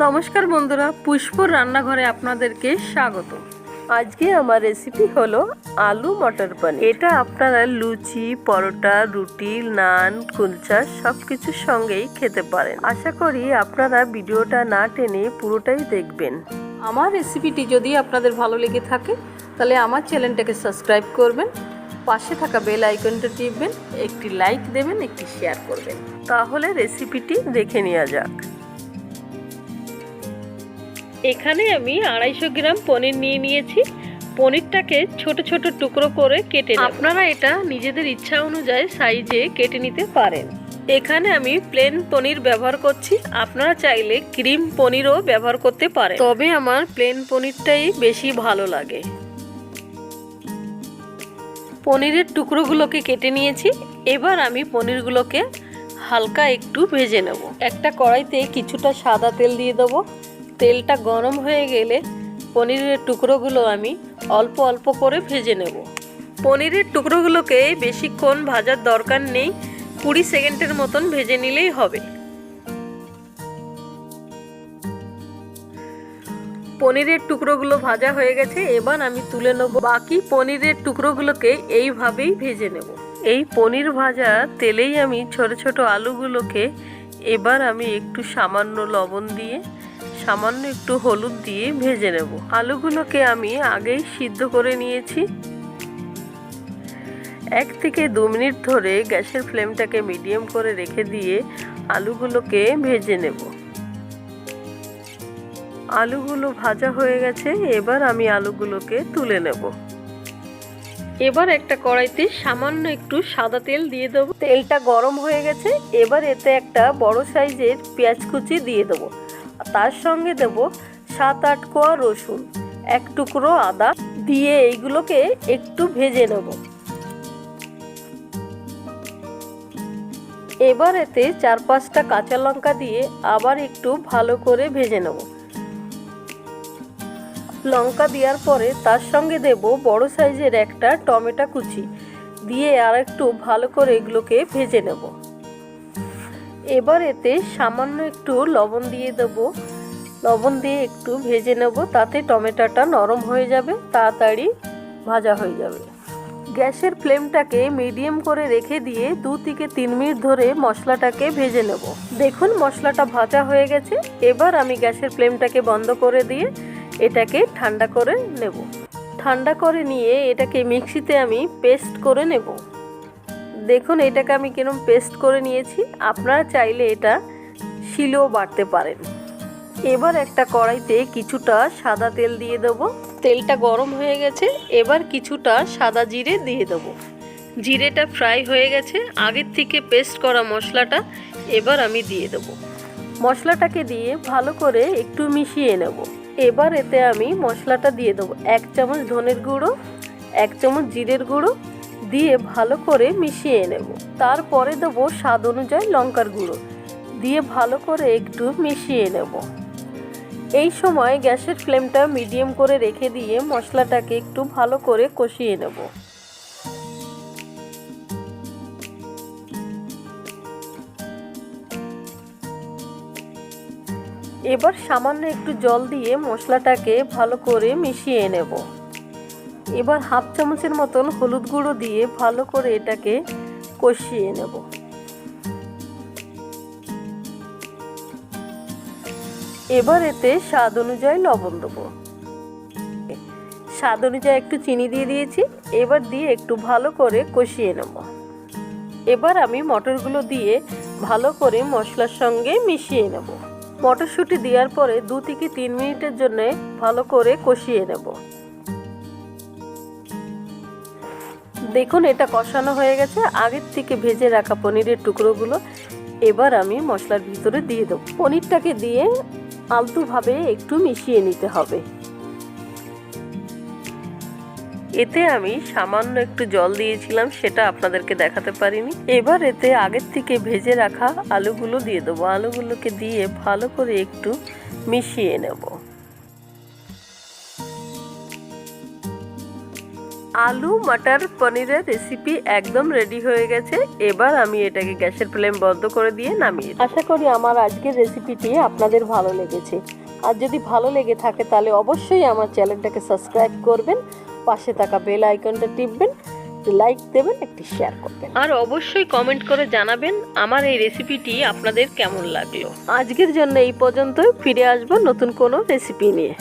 নমস্কার বন্ধুরা, পুষ্পর রান্নাঘরে আপনাদেরকে স্বাগত। আজকে আমার রেসিপি হলো আলু মটর পনির। এটা আপনারা লুচি, পরোটা, রুটি, নান, কুলচা সব কিছুর সঙ্গেই খেতে পারেন। আশা করি আপনারা ভিডিওটা না টেনে পুরোটাই দেখবেন। আমার রেসিপিটি যদি আপনাদের ভালো লেগে থাকে তাহলে আমার চ্যানেলটাকে সাবস্ক্রাইব করবেন, পাশে থাকা বেল আইকনটা টিপবেন, একটি লাইক দেবেন, একটি শেয়ার করবেন। তাহলে রেসিপিটি দেখে নেওয়া যাক। এখানে আমি 250 গ্রাম পনির নিয়ে নিয়েছি। পনিরটাকে ছোট ছোট টুকরো করে কেটে নেব। আপনারা এটা নিজেদের ইচ্ছা অনুযায়ী সাইজে কেটে নিতে পারেন। এখানে আমি প্লেন পনির ব্যবহার করছি, আপনারা চাইলে ক্রিম পনিরও ব্যবহার করতে পারেন, তবে আমার প্লেন পনিরটাই বেশি ভালো লাগে। পনিরের টুকরোগুলোকে কেটে নিয়েছি। এবার আমি পনিরগুলোকে হালকা একটু ভেজে নেব। একটা কড়াইতে কিছুটা সাদা তেল দিয়ে দেবো। তেলটা গরম হয়ে গেলে পনিরের টুকরোগুলো আমি অল্প অল্প করে ভেজে নেব। পনিরের টুকরোগুলোকে বেশিক্ষণ ভাজার দরকার নেই, 20 সেকেন্ডের মতন ভেজে নিলেই হবে। পনিরের টুকরোগুলো ভাজা হয়ে গেছে, এবার আমি তুলে নেব। বাকি পনিরের টুকরোগুলোকে এইভাবেই ভেজে নেব। এই পনির ভাজা তেলেই আমি ছোট ছোট আলুগুলোকে এবার আমি একটু সামান্য লবণ দিয়ে, সামান্য একটু হলুদ দিয়ে ভেজে নেব। আলুগুলোকে আমি আগেই সিদ্ধ করে নিয়েছি। 1 থেকে 2 মিনিট ধরে গ্যাসের ফ্লেমটাকে মিডিয়াম করে রেখে দিয়ে আলুগুলোকে ভেজে নেব। আলুগুলো ভাজা হয়ে গেছে, এবার আমি আলুগুলোকে তুলে নেব। এবার একটা কড়াইতে সামান্য একটু সাদা তেল দিয়ে দেবো। তেলটা গরম হয়ে গেছে, এবার এতে একটা বড় সাইজের পেঁয়াজ কুচি দিয়ে দেবো। তার সঙ্গে দেব 7-8 কোয়া রসুন, 1 টুকরো আদা দিয়ে এইগুলোকে একটু ভেজে নেব। এবার এতে 4-5টা কাঁচা লঙ্কা দিয়ে আবার একটু ভালো করে ভেজে নেব। লঙ্কা দেওয়ার পরে তার সঙ্গে দেব বড় সাইজের একটা টমেটো কুচি দিয়ে আর একটু ভালো করে এগুলোকে ভেজে নেব। এবার এতে সামান্য একটু লবণ দিয়ে দেব। লবণ দিয়ে একটু ভেজে নেব, তাতে টমেটোটা নরম হয়ে যাবে, তাড়াতাড়ি ভাজা হয়ে যাবে। গ্যাসের ফ্লেমটাকে মিডিয়াম করে রেখে দিয়ে 2 থেকে 3 মিনিট ধরে মশলাটাকে ভেজে নেব। দেখুন মশলাটা ভাজা হয়ে গেছে। এবার আমি গ্যাসের ফ্লেমটাকে বন্ধ করে দিয়ে এটাকে ঠান্ডা করে নেব। ঠান্ডা করে নিয়ে এটাকে মিক্সিতে আমি পেস্ট করে নেব। দেখুন এটাকে আমি কিরকম পেস্ট করে নিয়েছি। আপনারা চাইলে এটা শিলেও বাটতে পারেন। এবার একটা কড়াইতে কিছুটা সাদা তেল দিয়ে দেব। তেলটা গরম হয়ে গেছে, এবার কিছুটা সাদা জিরে দিয়ে দেব। জিরেটা ফ্রাই হয়ে গেছে, আগের থেকে পেস্ট করা মশলাটা এবার আমি দিয়ে দেব। মশলাটাকে দিয়ে ভালো করে একটু মিশিয়ে নেব। এবার এতে আমি মশলাটা দিয়ে দেবো। 1 চামচ ধনের গুঁড়ো, 1 চামচ জিরের গুঁড়ো দিয়ে ভালো করে মিশিয়ে নেব। তারপরে দেবো স্বাদ অনুযায়ী লঙ্কার গুঁড়ো দিয়ে ভালো করে একটু মিশিয়ে নেব। এই সময় গ্যাসের ফ্লেমটা মিডিয়াম করে রেখে দিয়ে মশলাটাকে একটু ভালো করে কষিয়ে নেব। এবার সামান্য একটু জল দিয়ে মশলাটাকে ভালো করে মিশিয়ে নেব। এবার 1/2 চামচের মতন হলুদ গুঁড়ো দিয়ে ভালো করে এটাকে কষিয়ে নেব। এবার এতে স্বাদ অনুযায়ী লবণ দেবো। স্বাদ অনুযায়ী একটু চিনি দিয়ে দিয়েছি। এবার দিয়ে একটু ভালো করে কষিয়ে নেব। এবার আমি মটরগুলো দিয়ে ভালো করে মশলার সঙ্গে মিশিয়ে নেব। মটরশুঁটি দেওয়ার পরে 2 থেকে 3 মিনিটের জন্য ভালো করে কষিয়ে নেব। দেখুন এটা কষানো হয়ে গেছে। আগের থেকে ভেজে রাখা পনিরের টুকরোগুলো এবার আমি মশলার ভিতরে দিয়ে দেব। পনিরটাকে দিয়ে আলতোভাবে একটু মিশিয়ে নিতে হবে। এতে আমি সামান্য একটু জল দিয়েছিলাম, সেটা আপনাদেরকে দেখাতে পারিনি। এবার এতে আগের থেকে ভেজে রাখা আলুগুলো দিয়ে দেবো। আলুগুলোকে দিয়ে ভালো করে একটু মিশিয়ে নেব। আলু মটর পনিরের রেসিপি একদম রেডি হয়ে গেছে। এবার আমি এটাকে গ্যাসের ফ্লেম বন্ধ করে দিয়ে নামিয়ে দেব। আশা করি আমার আজকের রেসিপিটি আপনাদের ভালো লেগেছে। আর যদি ভালো লেগে থাকে তাহলে অবশ্যই আমার চ্যানেলটাকে সাবস্ক্রাইব করবেন, পাশে থাকা বেল আইকনটা টিপবেন, লাইক দেবেন, একটি শেয়ার করবেন, আর অবশ্যই কমেন্ট করে জানাবেন আমার এই রেসিপিটি আপনাদের কেমন লাগলো। আজকের জন্য এই পর্যন্তই, ফিরে আসবো নতুন কোনো রেসিপি নিয়ে।